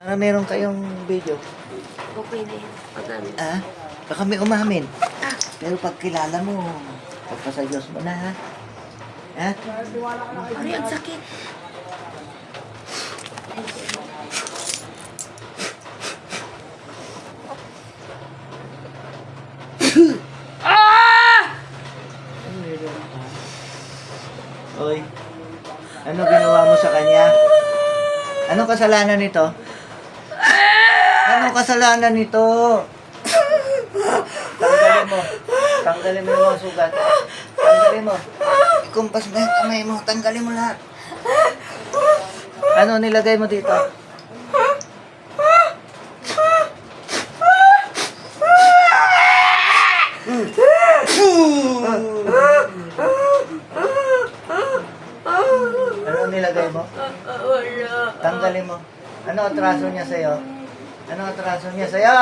Meron kayong video? Okay na yun. Pag-ano. Baka may umamin. Pero pag kilala mo, pagpasayos mo na, ha? Ari, ang sakit. Oy, ano ginawa mo sa kanya? Anong kasalanan nito? Anong kasalanan nito? Tanggalin mo. Tanggalin mo yung mga sugat. Tanggalin mo. Ikumpas mo yung kamay mo. Tanggalin mo lahat. Ano nilagay mo dito? Ano nilagay mo? Wala. Tanggalin mo. Ano atraso niya sa'yo? Ano atraso niya sa'yo?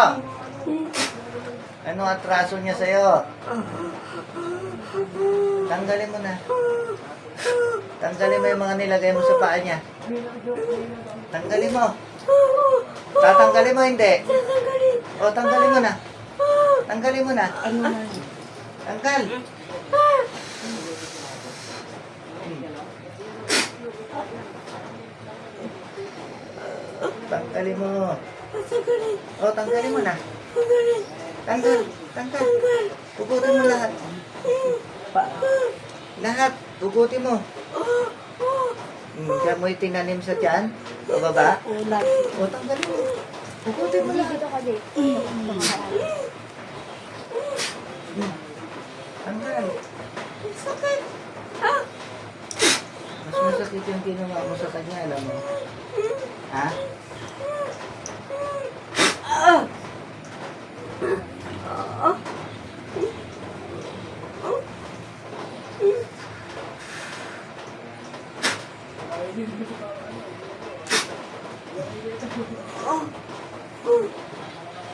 Ano atraso niya sa'yo? Tanggalin mo na. Tanggalin mo yung mga nilagay mo sa paa niya. Tanggalin mo. Tatanggalin mo, hindi. O, tanggalin mo na. Tanggalin mo na. Tanggal. Tanggalin mo. O, tanggalin mo na. Tanggal. Tanggal. Tugutin mo lahat. Lahat. Tugutin mo. Diyan mo itinanim sa tiyan. Pababa. O, tanggalin mo. Tugutin mo lahat. Tanggal. Sakit. Mas masakit yung ginawa mo sa kanya, alam mo. Ha?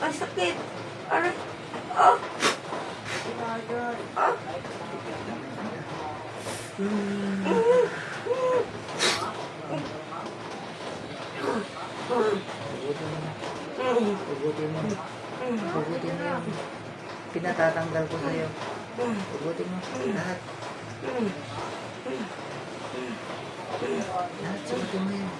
Ang sakit. Ari. Tugutin mo. Tugutin mo. Tugutin mo yung pinatatanggal ko sa'yo. Tugutin mo. Lahat. Lahat, sugutin mo yun.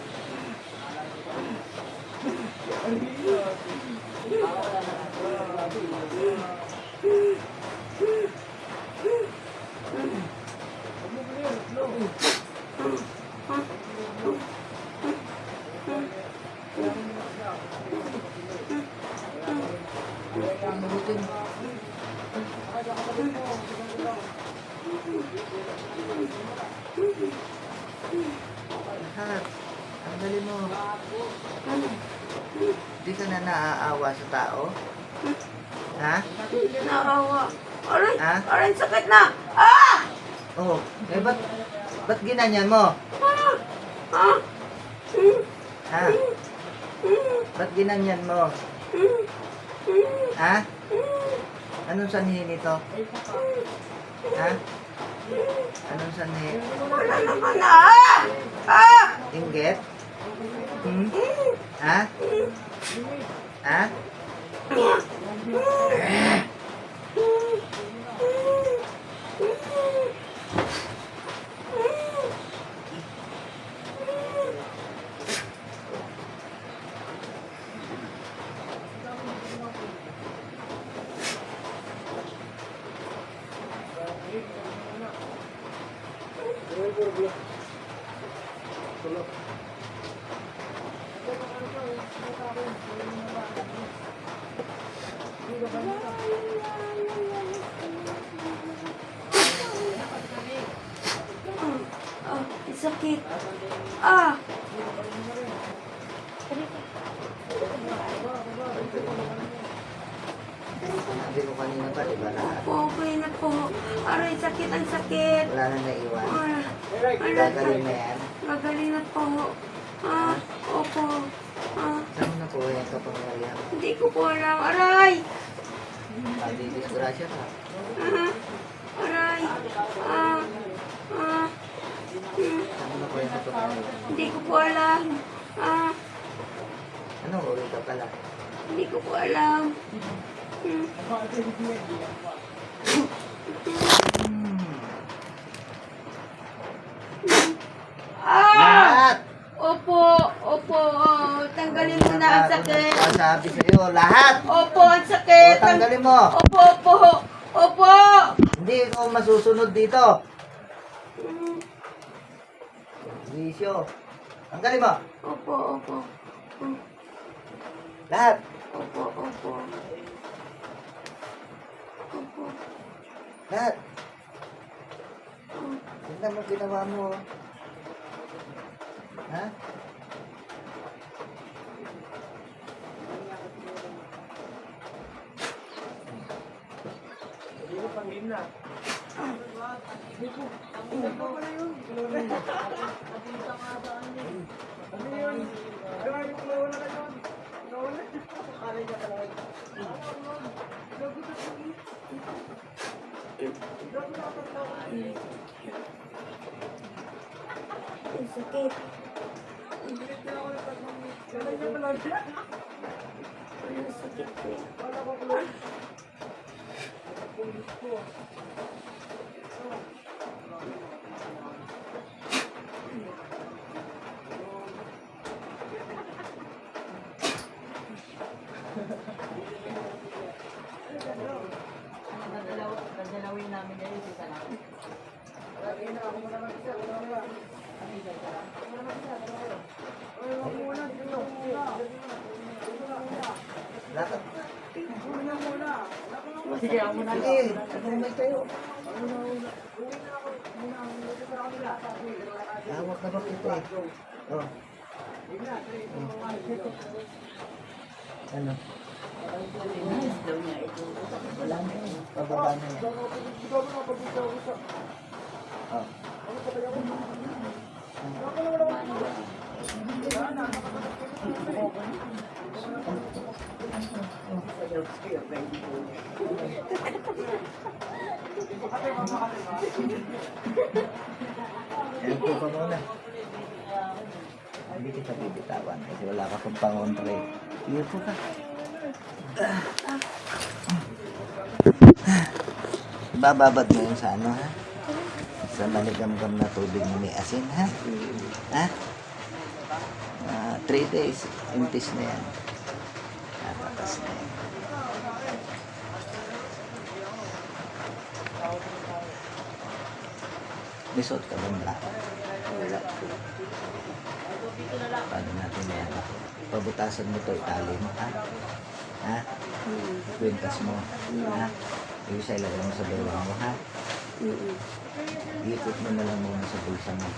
Tugutin mo. Lahat. Tanggalin mo. Hindi ka na naaawa sa tao? Ha? Naawa. Ari. Ha? Ari, ang sakit na. Oh, eh ba't ginanyan mo? Ha? Ba't ginanyan mo? Ha? Anong sanhi nito? Ha? Anong sanhi? Wala naman Inggit? Hmm? Ha? Ha? Ang sakit. Sabi ko kanina pa, di ba lahat? Okay na po. Aray, sakit, ang sakit. Wala na naiwan. Gagaling Gagaling na yan. Gagaling na po. Opo. Saan mo na po yung kapangyarihan? Hindi ko po alam. Aray! Disgrasya ka. Aray! Saan mo na po yung kapangyarihan? Hindi ko po alam. Anong uri ka pala? Hindi ko po alam. Hmm. Ah! Lahat! Opo, opo. Oh, tanggalin mo na ang sakit. Sabi sa'yo, lahat! Opo, ang O, sakit. tanggalin mo! Opo, opo. Opo. Hindi ikaw masusunod dito. Hmm. Bisyo. Tanggalin mo! Opo, opo. Hmm. Lahat! Opo, opo. Opo. Lahat! Hmm. Tingnan mo ginawa mo. oh. Ha? Ang sakit. Ang sakit ko yan. Dadalawin namin ngayon si Sana. Lahat. Sige, ako muna. Sige, tumumay tayo. Hawak na ba kita eh? Oh. Ano? Wala na eh. Pababa na yan. Oh. Ayan po pa muna. Hindi kita bibitawan kasi wala ka pang pangontra eh. Ayan po ka. Bababad mo yun sa ano ha? Sa maligam-gam na tubig na may asin ha? Ha? 3 days, impis na yan. Natatas na yan. May suot ka ba black? Wala po. Paano natin yan? Pabutasan mo to, itali mo ha? Ha? Kwintas mo. Ha? Yung isa ilagay mo sa bewang mo ha? Iikot mo na lang muna sa bulsa mo.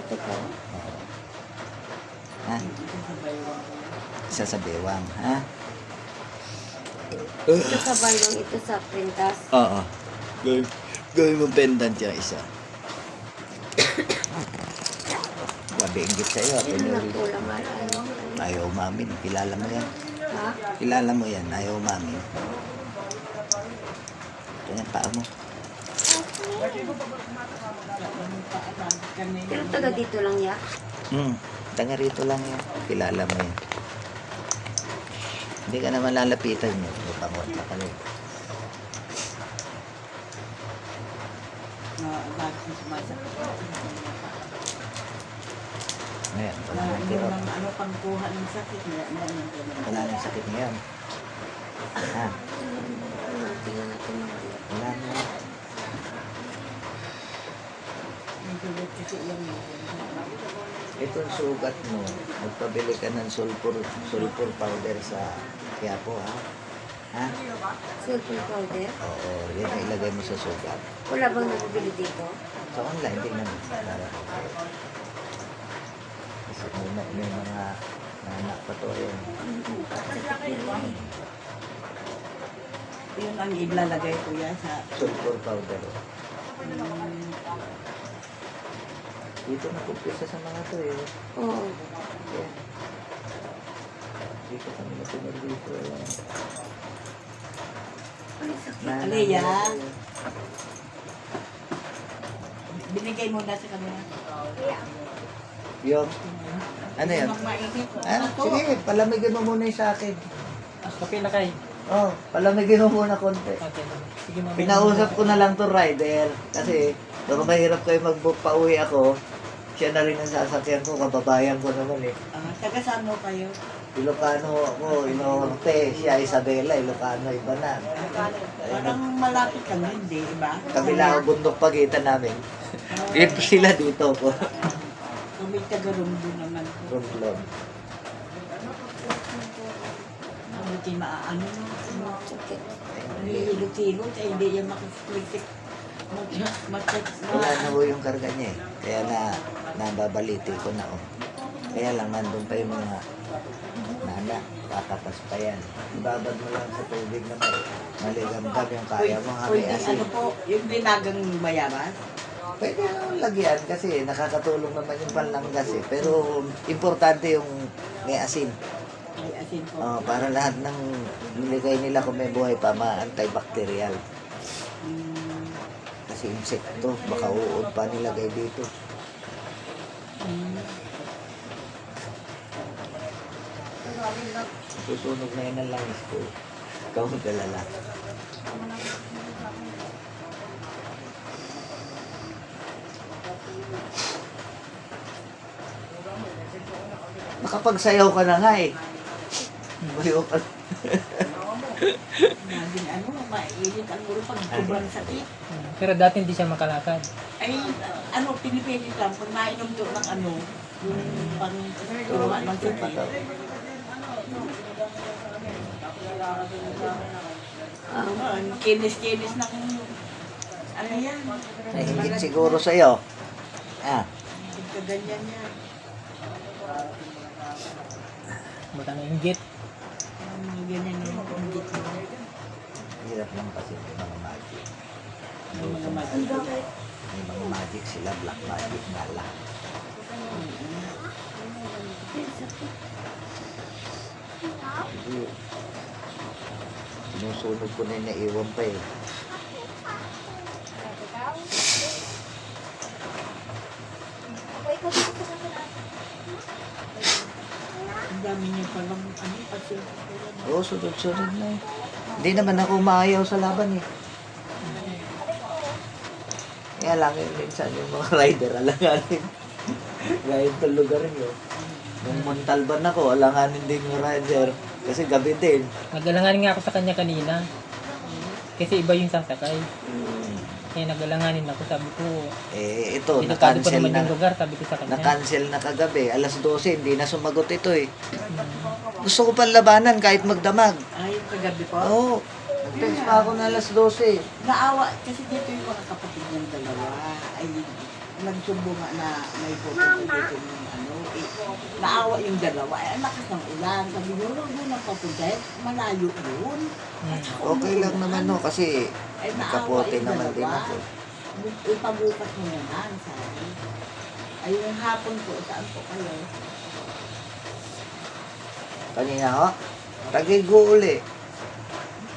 Ito po. Oo. Ha? Isa sa bewang, ha? Ito sa bandong ito sa printas. Oo. Gawin mo pendant yung isa. Grabe, inggit sa'yo. Yun na po laman. Ayaw mamin. Kilala mo yan. Ha? Kilala mo yan. Ayaw mamin. Ganyan paa mo. Pero taga dito lang ya. Tanga rito lang yan. Kilala mo yan. Hindi ka naman lalapitan mo. Pangot na ka lang. Ngayon, wala nang kirot. Ano pang kuha ng sakit na Wala nang sakit ngayon. Ha? Tingnan natin mga Wala na. Itong sugat mo, magpabili ka ng sulfur powder sa Quiapo, ha? Ha? sulfur powder. Oo, yan ang ilagay mo sa sugat. Wala bang nabibili dito? Sa online, tingnan mo. Kasi may mga anak pa to yun. Yun ang ilalagay ko yan sa... Sulfur powder. Dito nakumpisa sa mga to eh. Oo. Yan. Dito kami natinag dito. Ay, sakit. Alea. Binigay mo na sa kanila. Yung Ano yun? Nang mainit. Sige, palamigin mo muna yung sa akin. Kape na kayo. Oh, palamigin mo muna konti. Okay. Sige, mamaya. Pinausap ko na lang to rider kasi baka mahirap kayo pauwi ako. Siya na rin ang sasakyan ko, kababayan ko naman eh. Taga saan mo kayo? Ilocano ako, Inorte, siya Isabela, Ilocano, iba na. Parang malapit lang, hindi, iba? Kabila ang bundok pagitan namin. Dito sila dito po. Kami taga-rumbo naman. Rumblon. Buti maaano mo. Nahihilot-hilot, eh, hindi yan makiklik. Wala na ho yung karga niya eh. Kaya nababaliti ko na oh. Kaya lang nandun pa yung mga nana, kakatas pa yan. Ibabad mo lang sa tubig na maligam-gam yung kaya mo Pwede, hami asin. ano po, yung dinagang bayabas? Pwede naman lagyan kasi nakakatulong naman yung panlanggas eh. Pero importante yung may asin. May asin po. Para lahat ng niligay nila kung may buhay pa, ma-antibacterial. Kasi insekto, baka uod pa nilagay dito. Susunog na yun ang langis ko. Ikaw mag-alala. Nakapagsayaw ka na nga eh. Bayo ka. Naging ano, mainit ang ulo pag sobrang sakit. Pero dati hindi siya makalakad. Ay, ano, pinipilit lang. Pag nainom to ng ano, yung pang-turuan ng sakit. Kinis-kinis na kung ano yan. Nahingit siguro sa'yo. Kaganyan yan. Baka nainggit. Mga ganyan yung inggit mo. Hirap lang kasi may mga magic. Yung mga magic. May mga magic sila, black magic na lang. Sinusunog ko na yung naiwan pa eh. Ang dami niya palang ano, pasyente. Oo, sunod-sunod na eh. Hindi naman ako maayaw sa laban eh. Kaya lang yun, minsan yung mga rider, alanganin. Gaya itong lugar nyo. Nung Montalban ako, alanganin din yung rider. Kasi gabi din. Nagalanganin nga ako sa kanya kanina. Kasi iba yung sasakay. Hmm. Kaya nagalanganin ako. Sabi ko, Ito, delikado pa na-cancel naman na. yung lugar. Sabi ko sa kanya. Na-cancel na kagabi. Alas 12, hindi na sumagot ito eh. Gusto ko pang labanan kahit magdamag. Ay, yung kagabi po. Oo. Nag-text pa ako na alas 12. Naawa, kasi dito yung mga kapatid niyang dalawa, ay nagsumbo nga na may pupunta dito ng ano, naawa yung dalawa, ay lakas ng ulan, sabi nyo, doon ang papunta, malayo yun. Okay lang naman no, kasi Ay kapote yung naman din dalawa. ako. Ipabukas mo naman, sabi. Ay, yung hapon po, saan po kayo? Kanina ho, Taguig uli.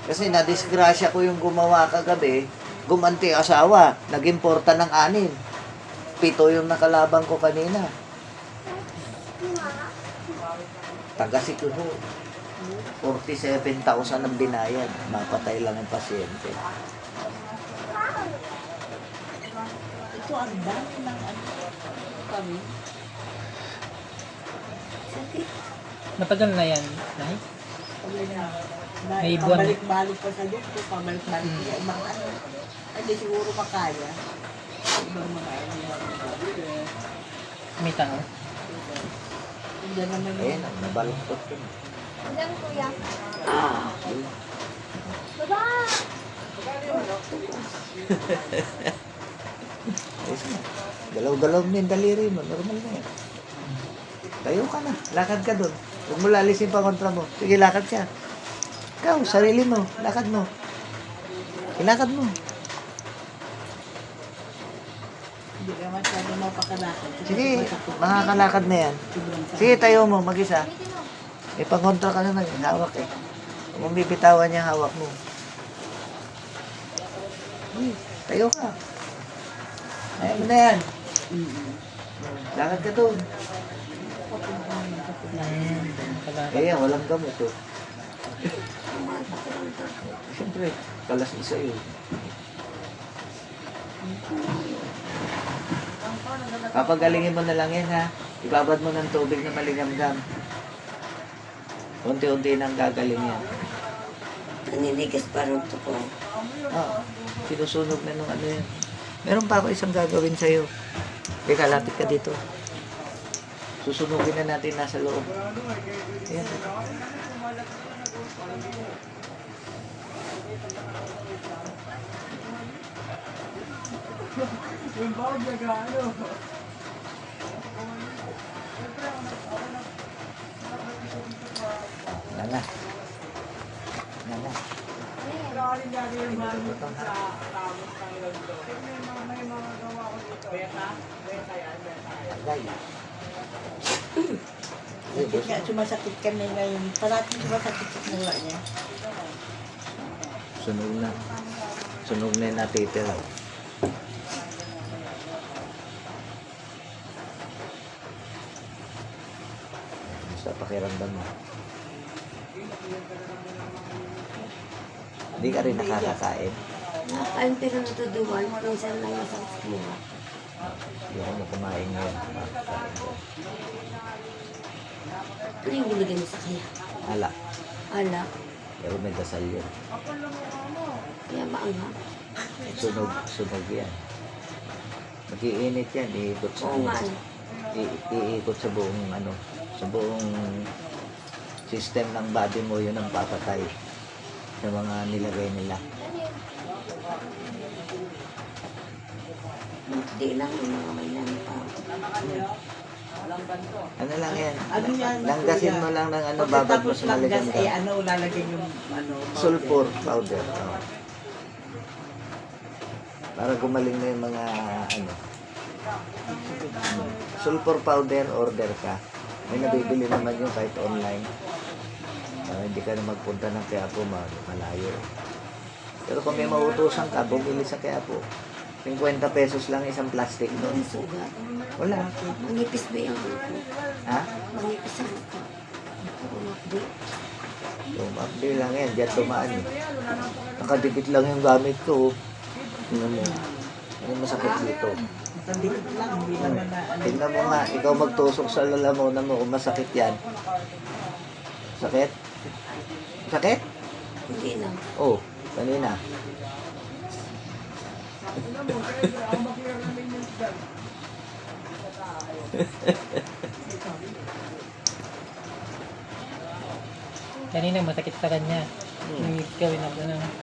Kasi nadisgrasya ko yung gumawa kagabi, gumanti asawa, naging porta ng 6. 7 yung nakalabang ko kanina. Taga-Siklo. 47,000 ang binayad. Mapatay lang ang pasyente. Ito, ang dami ng ano, kami. Matagal na yan, Nay? May buwan. Pabalik-balik pa sa Diyos ko, pabalik-balik niya. Ibang ano, hindi siguro makaya. Ibang mga ano. May tao. Hindi naman Ayun, nabaluktot ko. Ilan kuya? Yun. Baba! Ayos na. Galaw-galaw mo yung daliri mo. Normal na yan. Tayo ka na. Lakad ka doon. Huwag mo lalisin pa kontra mo. Sige, lakad ka. Ikaw, sarili mo. Lakad mo. Ilakad mo. Hindi ka masyado mapakalakad. Sige, makakalakad na yan. Sige, tayo mo, mag-isa. Ipangontra ka naman. Hawak eh. Huwag mong bibitawan yung hawak mo. Uy, tayo ka. Ayaw mo na yan. Lakad ka doon. kapatid niya. Kapatid niya. Kala- Eh, yan, walang gamot oh. Siyempre, kalas isa yun. Papagalingin mo na lang yan ha. Ibabad mo ng tubig na malingamgam. Unti-unti nang gagaling yan. Naninigas parang ito ko. Oo. Sinusunog na nung ano yan. Meron pa ako isang gagawin sa'yo. Teka, lapit ka dito. Susunugin na natin nasa loob. Ayan. Nana. Nana. Agay. Bakit nga sumasakit kami ngayon? Parating sumasakit sa mula niya. Sunog na. Sunog na yung natitira. Basta pakiramdam mo. Hindi ka rin nakakakain. Nakakain pero natuduan. Minsan lang yung sakit mo. Hindi ako na kumain ngayon. Makakain ko. Ano yung binigay mo sa kaya? Ala. Ala. Pero may dasal yun. Kaya maanghang. Sunog yan. Mag-iinit yan. Iikot sa Oo nga. ano. iikot sa buong ano, sa buong system ng body mo, yun ang papatay sa mga nilagay nila. Hindi lang yung mga may pa. Ano lang yan? Ano yan? Langgasin mo lang ng ano, babad mo Pagkatapos sa langgas, maligam eh ano, lalagyan yung ano, sulfur powder. Oh. Para gumaling na yung mga ano. Sulfur powder, order ka. May nabibili naman yung kahit online. Hindi ka na magpunta ng Quiapo, malayo. Pero kung may mautusan ka, bumili sa Quiapo. 50 pesos lang isang plastic doon. Ang sugat. Wala. Manipis ba yung buko? Ha? Manipis ang buko. Umakdi. Tumakdi lang yan. Diyan tumaan eh. Nakadikit lang yung gamit ko. Tingnan mo. Ano masakit dito? Sandikit lang, hindi naman na ano. Tingnan mo nga. Ikaw magtusok sa lalamunan mo kung masakit yan. Sakit? Sakit? Hindi lang. Oh, kanina. Kanina masakit sa kanya. Nung gawin ako ng